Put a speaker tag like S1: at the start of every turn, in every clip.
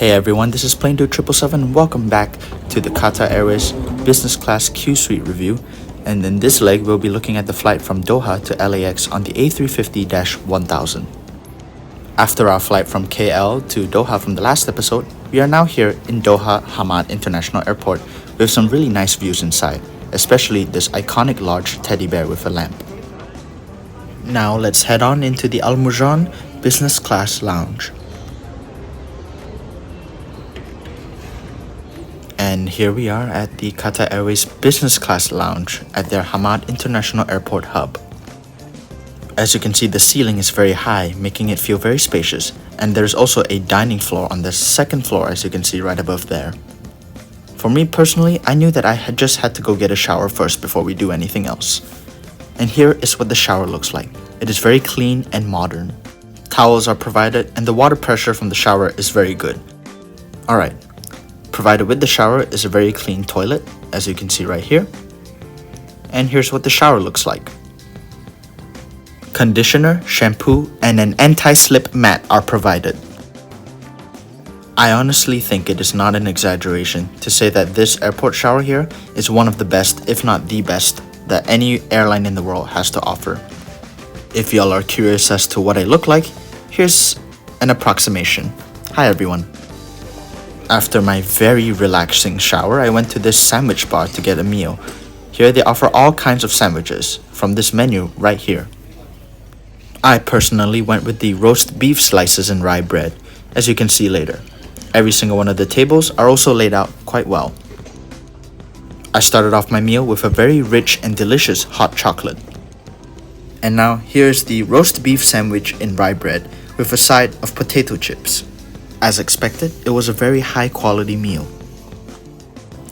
S1: Hey everyone, this is Plane 777. Welcome back to the Qatar Airways Business Class Qsuite review. And in this leg, we'll be looking at the flight from Doha to LAX on the A350-1000. After our flight from KL to Doha from the last episode, we are now here in Doha Hamad International Airport with some really nice views inside, especially this iconic large teddy bear with a lamp. Now let's head on into the Al Murjan Business Class Lounge. And here we are at the Qatar Airways Business Class Lounge at their Hamad International Airport hub. As you can see, the ceiling is very high, making it feel very spacious, and there's also a dining floor on the second floor, as you can see right above there. For me personally, I knew that I had just had to go get a shower first before we do anything else. And here is what the shower looks like. It is very clean and modern. Towels are provided, and the water pressure from the shower is very good. Alright. Provided with the shower is a very clean toilet, as you can see right here. And here's what the shower looks like. Conditioner, shampoo, and an anti-slip mat are provided. I honestly think it is not an exaggeration to say that this airport shower here is one of the best, if not the best, that any airline in the world has to offer. If y'all are curious as to what I look like, here's an approximation. Hi everyone. After my very relaxing shower, I went to this sandwich bar to get a meal. Here they offer all kinds of sandwiches from this menu right here. I personally went with the roast beef slices and rye bread, as you can see later. Every single one of the tables are also laid out quite well. I started off my meal with a very rich and delicious hot chocolate. And now here's the roast beef sandwich in rye bread with a side of potato chips. As expected, it was a very high quality meal.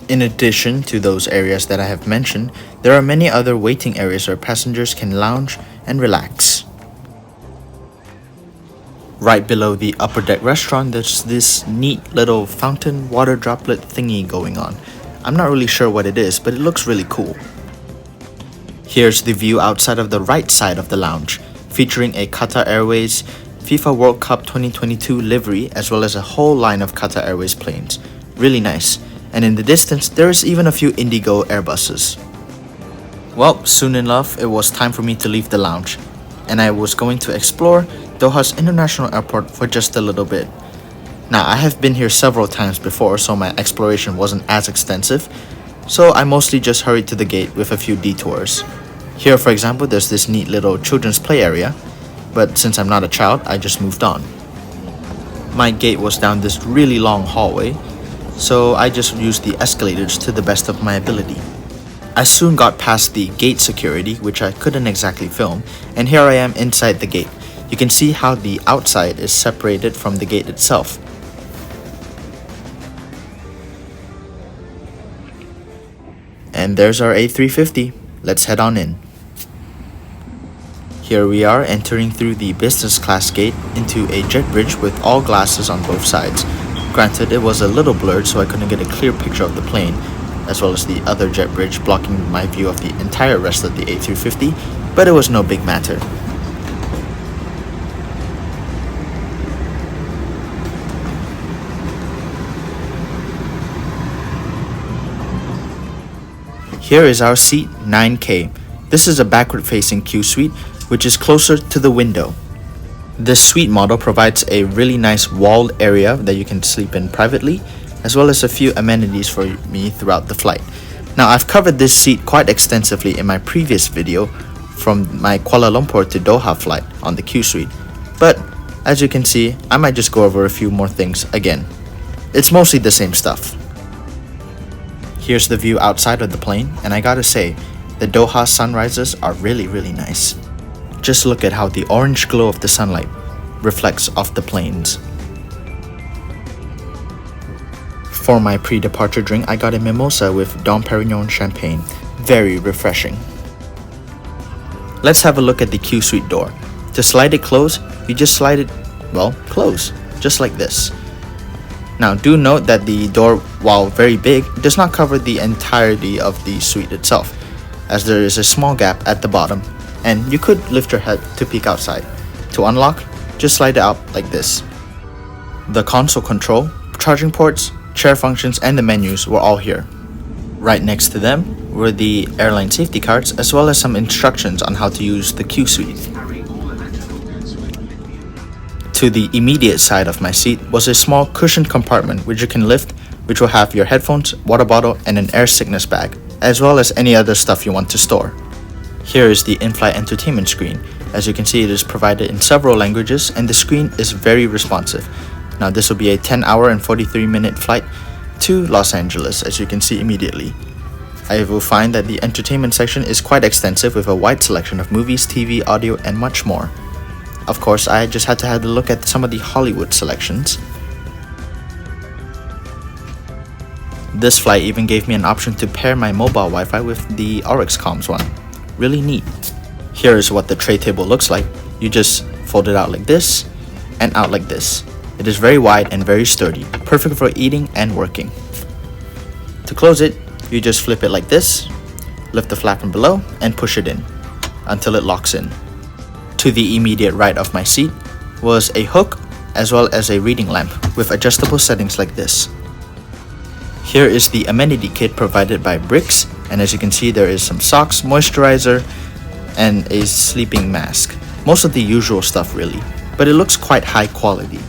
S1: In addition to those areas that I have mentioned, there are many other waiting areas where passengers can lounge and relax. Right below the upper deck restaurant, there's this neat little fountain water droplet thingy going on. I'm not really sure what it is, but it looks really cool. Here's the view outside of the right side of the lounge, featuring a Qatar Airways FIFA World Cup 2022 livery, as well as a whole line of Qatar Airways planes. Really nice. And in the distance, there is even a few Indigo Airbuses. Well, soon enough, it was time for me to leave the lounge, and I was going to explore Doha's International Airport for just a little bit. Now, I have been here several times before, so my exploration wasn't as extensive, so I mostly just hurried to the gate with a few detours. Here, for example, there's this neat little children's play area, but since I'm not a child, I just moved on. My gate was down this really long hallway, so I just used the escalators to the best of my ability. I soon got past the gate security, which I couldn't exactly film, and here I am inside the gate. You can see how the outside is separated from the gate itself. And there's our A350. Let's head on in. Here we are entering through the business class gate into a jet bridge with all glasses on both sides. Granted, it was a little blurred, so I couldn't get a clear picture of the plane, as well as the other jet bridge blocking my view of the entire rest of the A350, but it was no big matter. Here is our seat 9K. This is a backward-facing Qsuite, which is closer to the window. This suite model provides a really nice walled area that you can sleep in privately, as well as a few amenities for me throughout the flight. Now, I've covered this seat quite extensively in my previous video from my Kuala Lumpur to Doha flight on the Qsuite, but as you can see, I might just go over a few more things again. It's mostly the same stuff. Here's the view outside of the plane, and I gotta say, the Doha sunrises are really nice. Just look at how the orange glow of the sunlight reflects off the planes. For my pre-departure drink, I got a mimosa with Dom Perignon champagne. Very refreshing. Let's have a look at the Qsuite door. To slide it closed, you just slide it, well, close, just like this. Now, do note that the door, while very big, does not cover the entirety of the suite itself, as there is a small gap at the bottom, and you could lift your head to peek outside. To unlock, just slide it out like this. The console control charging ports, chair functions, and the menus were all here. Right next to them were the airline safety cards as well as some instructions on how to use the Qsuite. To the immediate side of my seat was a small cushioned compartment which you can lift, which will have your headphones, water bottle, and an air sickness bag, as well as any other stuff you want to store. Here is the in-flight entertainment screen. As you can see, it is provided in several languages and the screen is very responsive. Now this will be a 10-hour and 43-minute flight to Los Angeles, as you can see immediately. I will find that the entertainment section is quite extensive with a wide selection of movies, TV, audio, and much more. Of course, I just had to have a look at some of the Hollywood selections. This flight even gave me an option to pair my mobile Wi-Fi with the Oryx Comms one. Really neat. Here is what the tray table looks like. You just fold it out like this and out like this. It is very wide and very sturdy, perfect for eating and working. To close it, you just flip it like this, lift the flap from below, and push it in until it locks in. To the immediate right of my seat was a hook as well as a reading lamp with adjustable settings like this. Here is the amenity kit provided by Bricks, and as you can see there is some socks, moisturizer, and a sleeping mask. Most of the usual stuff really, but it looks quite high quality.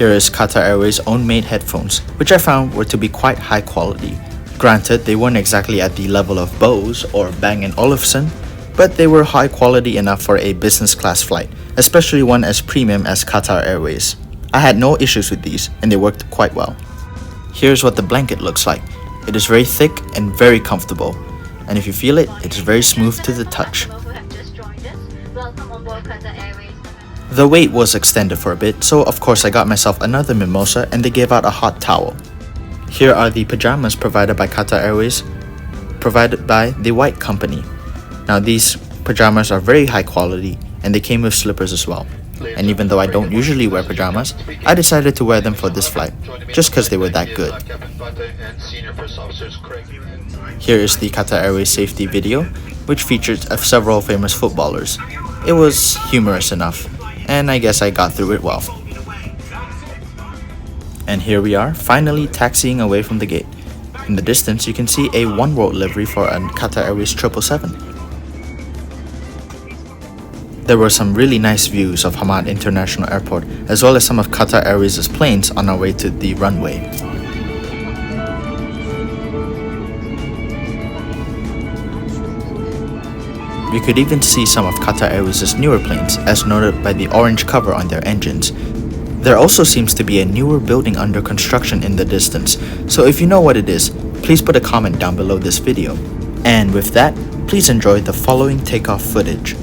S1: Here is Qatar Airways own made headphones, which I found were to be quite high quality. Granted, they weren't exactly at the level of Bose or Bang & Olufsen, but they were high quality enough for a business class flight, especially one as premium as Qatar Airways. I had no issues with these, and they worked quite well. Here's what the blanket looks like. It is very thick and very comfortable, and if you feel it, it is very smooth to the touch. The wait was extended for a bit, so of course I got myself another mimosa and they gave out a hot towel. Here are the pajamas provided by Qatar Airways, provided by the White Company. Now these pajamas are very high quality and they came with slippers as well. And even though I don't usually wear pajamas, I decided to wear them for this flight, just because they were that good. Here is the Qatar Airways safety video, which features several famous footballers. It was humorous enough, and I guess I got through it well. And here we are, finally taxiing away from the gate. In the distance, you can see a One World livery for a Qatar Airways 777. There were some really nice views of Hamad International Airport, as well as some of Qatar Airways' planes on our way to the runway. We could even see some of Qatar Airways' newer planes, as noted by the orange cover on their engines. There also seems to be a newer building under construction in the distance, so if you know what it is, please put a comment down below this video. And with that, please enjoy the following takeoff footage.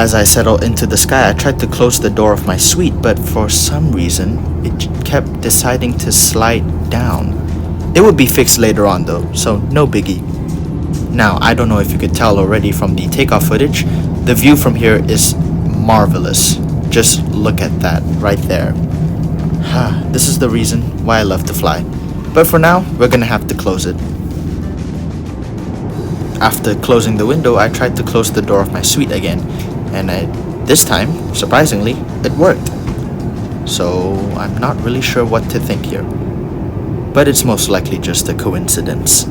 S1: As I settled into the sky, I tried to close the door of my suite, but for some reason, it kept deciding to slide down. It would be fixed later on though, so no biggie. Now, I don't know if you could tell already from the takeoff footage, the view from here is marvelous. Just look at that right there. This is the reason why I love to fly. But for now, we're gonna have to close it. After closing the window, I tried to close the door of my suite again, and this time, surprisingly, it worked. So I'm not really sure what to think here, but it's most likely just a coincidence.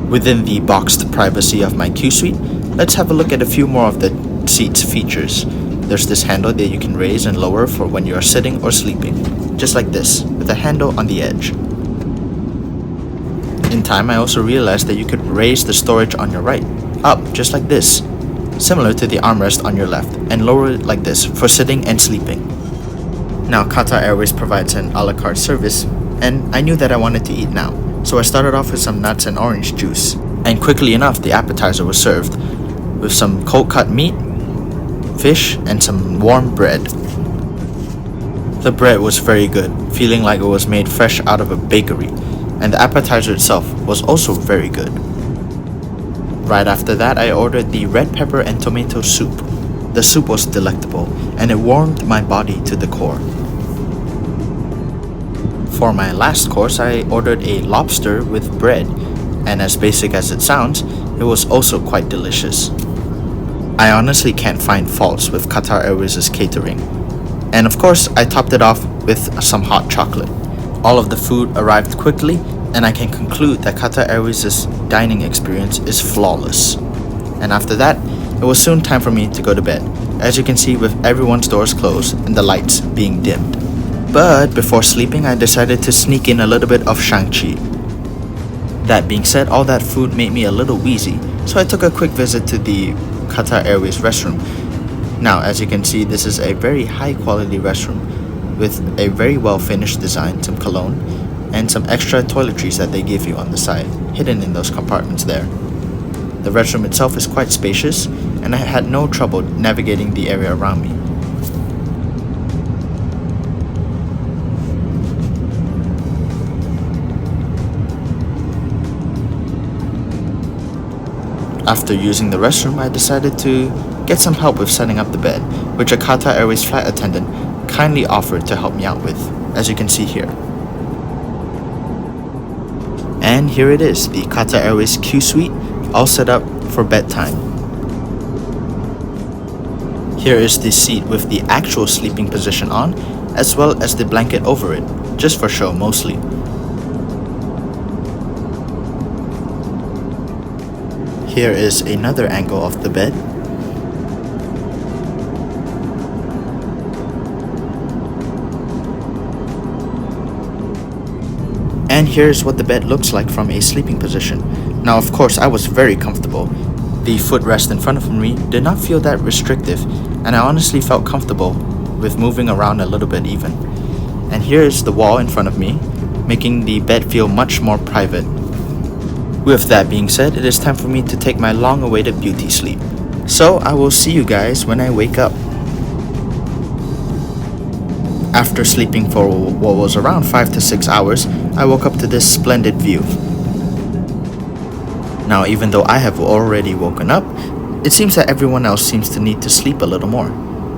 S1: Within the boxed privacy of my Qsuite, let's have a look at a few more of the seat's features. There's this handle that you can raise and lower for when you are sitting or sleeping, just like this, with a handle on the edge. In time, I also realized that you could raise the storage on your right, up just like this, similar to the armrest on your left, and lower it like this for sitting and sleeping. Now, Qatar Airways provides an a la carte service, and I knew that I wanted to eat now, so I started off with some nuts and orange juice. And quickly enough, the appetizer was served, with some cold cut meat, fish, and some warm bread. The bread was very good, feeling like it was made fresh out of a bakery, and the appetizer itself was also very good. Right after that, I ordered the red pepper and tomato soup. The soup was delectable, and it warmed my body to the core. For my last course, I ordered a lobster with bread, and as basic as it sounds, it was also quite delicious. I honestly can't find faults with Qatar Airways' catering. And of course, I topped it off with some hot chocolate. All of the food arrived quickly, and I can conclude that Qatar Airways' dining experience is flawless. And after that, it was soon time for me to go to bed, as you can see with everyone's doors closed and the lights being dimmed. But before sleeping, I decided to sneak in a little bit of Shang-Chi. That being said, all that food made me a little wheezy, so I took a quick visit to the Qatar Airways restroom. Now, as you can see, this is a very high quality restroom with a very well finished design, some cologne, and some extra toiletries that they give you on the side, hidden in those compartments there. The restroom itself is quite spacious, and I had no trouble navigating the area around me. After using the restroom, I decided to get some help with setting up the bed, which a Qatar Airways flight attendant kindly offered to help me out with, as you can see here. And here it is, the Qatar Airways Qsuite, all set up for bedtime. Here is the seat with the actual sleeping position on, as well as the blanket over it, just for show mostly. Here is another angle of the bed. And here's what the bed looks like from a sleeping position. Now, of course, I was very comfortable. The footrest in front of me did not feel that restrictive, and I honestly felt comfortable with moving around a little bit even. And here is the wall in front of me, making the bed feel much more private. With that being said, it is time for me to take my long-awaited beauty sleep. So I will see you guys when I wake up. After sleeping for what was around 5 to 6 hours, I woke up to this splendid view. Now, even though I have already woken up, it seems that everyone else seems to need to sleep a little more.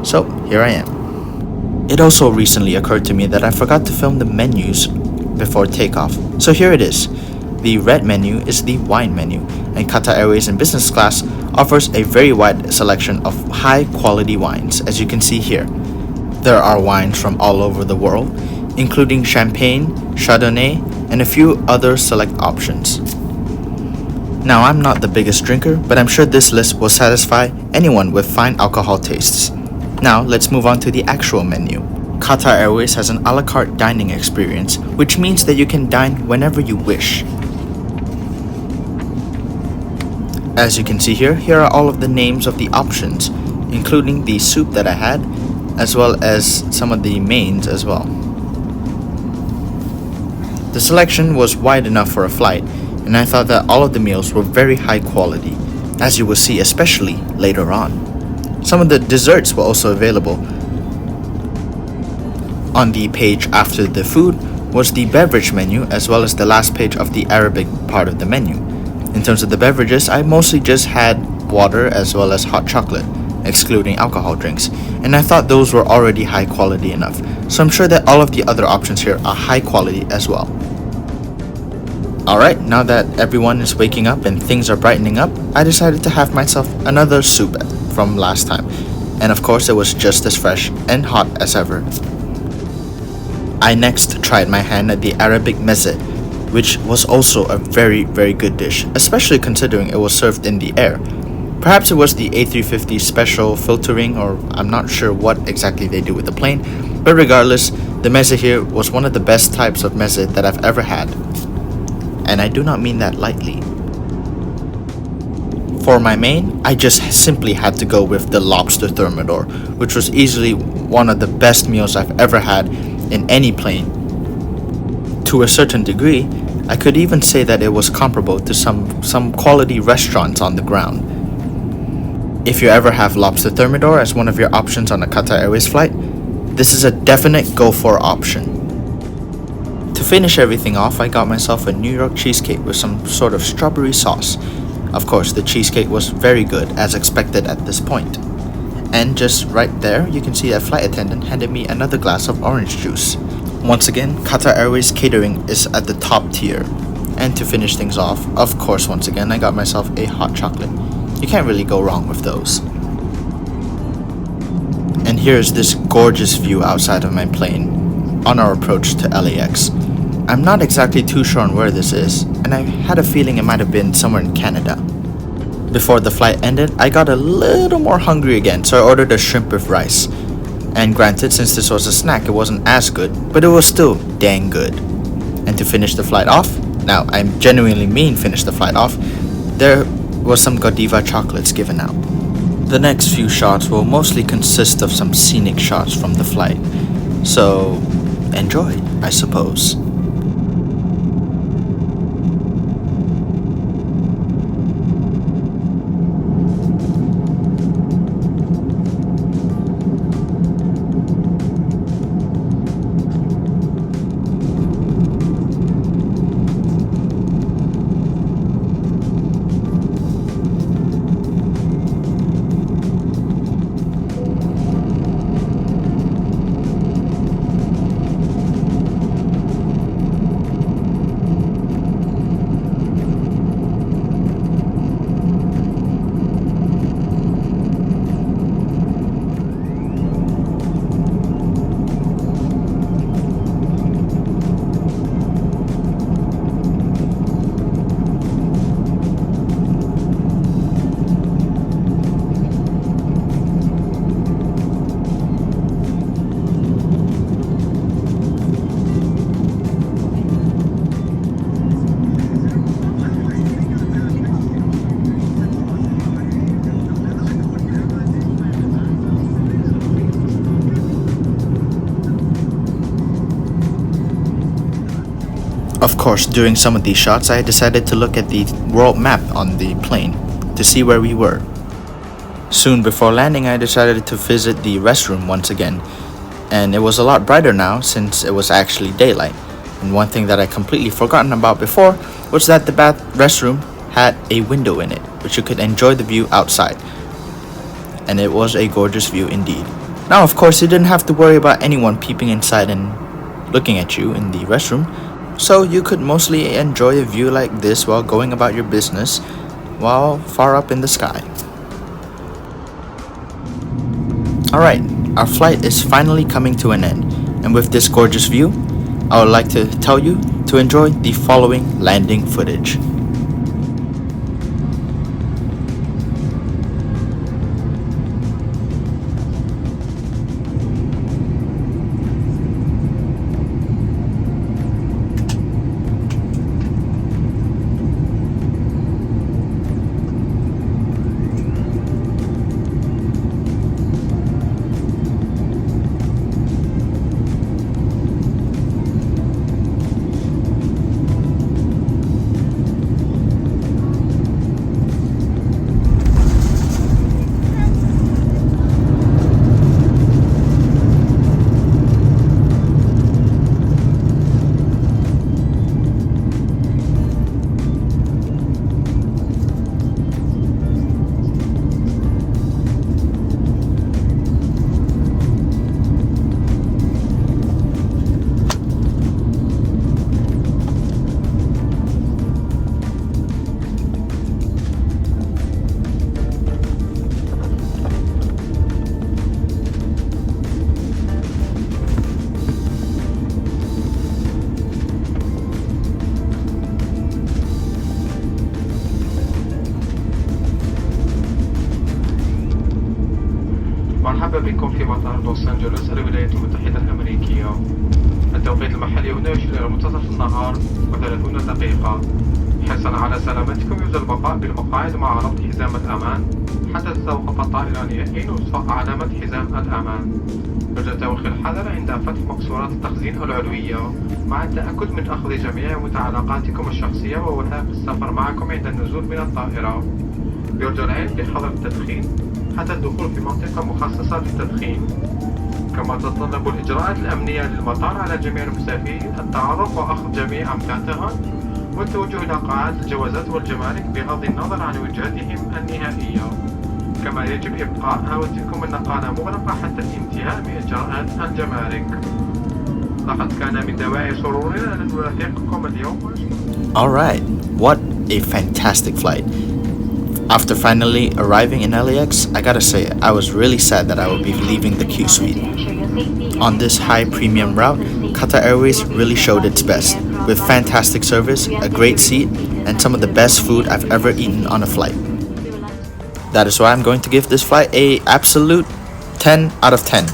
S1: So here I am. It also recently occurred to me that I forgot to film the menus before takeoff. So here it is. The red menu is the wine menu, and Qatar Airways in business class offers a very wide selection of high quality wines, as you can see here. There are wines from all over the world, including champagne, chardonnay, and a few other select options. Now, I'm not the biggest drinker, but I'm sure this list will satisfy anyone with fine alcohol tastes. Now, let's move on to the actual menu. Qatar Airways has an a la carte dining experience, which means that you can dine whenever you wish. As you can see here are all of the names of the options, including the soup that I had, as well as some of the mains as well. The selection was wide enough for a flight, and I thought that all of the meals were very high quality. as you will see especially later on. Some of the desserts were also available. On the page after the food was the beverage menu, as well as the last page of the Arabic part of the menu. In terms of the beverages, I mostly just had water as well as hot chocolate, excluding alcohol drinks, and I thought those were already high quality enough, so I'm sure that all of the other options here are high quality as well. Alright, now that everyone is waking up and things are brightening up, I decided to have myself another soup from last time, and of course it was just as fresh and hot as ever. I next tried my hand at the Arabic meze, which was also a very good dish, especially considering it was served in the air. Perhaps it was the A350 special filtering, or I'm not sure what exactly they do with the plane, but regardless, the meze here was one of the best types of meze that I've ever had. And I do not mean that lightly. For my main, I just simply had to go with the lobster thermidor, which was easily one of the best meals I've ever had in any plane. To a certain degree, I could even say that it was comparable to some quality restaurants on the ground. If you ever have lobster thermidor as one of your options on a Qatar Airways flight, this is a definite go for option. To finish everything off, I got myself a New York cheesecake with some sort of strawberry sauce. Of course, the cheesecake was very good, as expected at this point. And just right there, you can see that flight attendant handed me another glass of orange juice. Once again, Qatar Airways catering is at the top tier. And to finish things off, of course, once again, I got myself a hot chocolate. You can't really go wrong with those. And here's this gorgeous view outside of my plane on our approach to LAX. I'm not exactly too sure on where this is, and I had a feeling it might have been somewhere in Canada. Before the flight ended, I got a little more hungry again, so I ordered a shrimp with rice. And granted, since this was a snack, it wasn't as good, but it was still dang good. And to finish the flight off, now I genuinely mean finish the flight off, there was some Godiva chocolates given out. The next few shots will mostly consist of some scenic shots from the flight, so enjoy, I suppose. Of course, during some of these shots, I decided to look at the world map on the plane to see where we were. Soon before landing, I decided to visit the restroom once again, and it was a lot brighter now since it was actually daylight. And one thing that I completely forgotten about before was that the restroom had a window in it, which you could enjoy the view outside. And it was a gorgeous view indeed. Now, of course, you didn't have to worry about anyone peeping inside and looking at you in the restroom, so you could mostly enjoy a view like this while going about your business while far up in the sky. Alright, our flight is finally coming to an end, and with this gorgeous view, I would like to tell you to enjoy the following landing footage.
S2: بكم في مطار لوس أنجلوس الولايات المتحدة الأمريكية. التوقيت المحلي هنا يشير إلى منتصف النهار و30 دقيقة. حرصا على سلامتكم يرجى البقاء بالمقاعد مع ربط حزام الأمان حتى تتوقف الطائرة نهائيا وإطفاء علامة حزام الأمان. يرجى توخي الحذر عند فتح مقصورات التخزين العلوية مع التأكد من أخذ جميع متعلقاتكم الشخصية ووثائق السفر معكم عند النزول من الطائرة. يرجى العلم بحظر التدخين حتى الدخول في منطقة مخصصة للتدخين. كما تتطلب الإجراءات الأمنية للمطار على جميع المسافرين التعرف وأخذ جميع أمتعتهم والتوجه إلى قاعات الجوازات والجمارك بغض النظر عن وجهتهم النهائية. كما يجب إبقاء هواتفكم النقالة مغلقة حتى الانتهاء من إجراءات الجمارك. لقد كان من دواعي سرورنا أن نرافقكم اليوم.
S1: Alright, what a fantastic flight. After finally arriving in LAX, I gotta say, I was really sad that I would be leaving the Qsuite. On this high premium route, Qatar Airways really showed its best, with fantastic service, a great seat, and some of the best food I've ever eaten on a flight. That is why I'm going to give this flight a absolute 10 out of 10.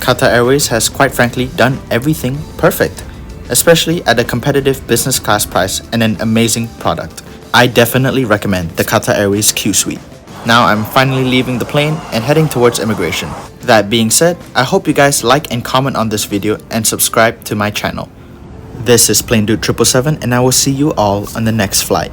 S1: Qatar Airways has quite frankly done everything perfect, especially at a competitive business class price and an amazing product. I definitely recommend the Qatar Airways Qsuite. Now I'm finally leaving the plane and heading towards immigration. That being said, I hope you guys like and comment on this video and subscribe to my channel. This is Plane Dude 777 and I will see you all on the next flight.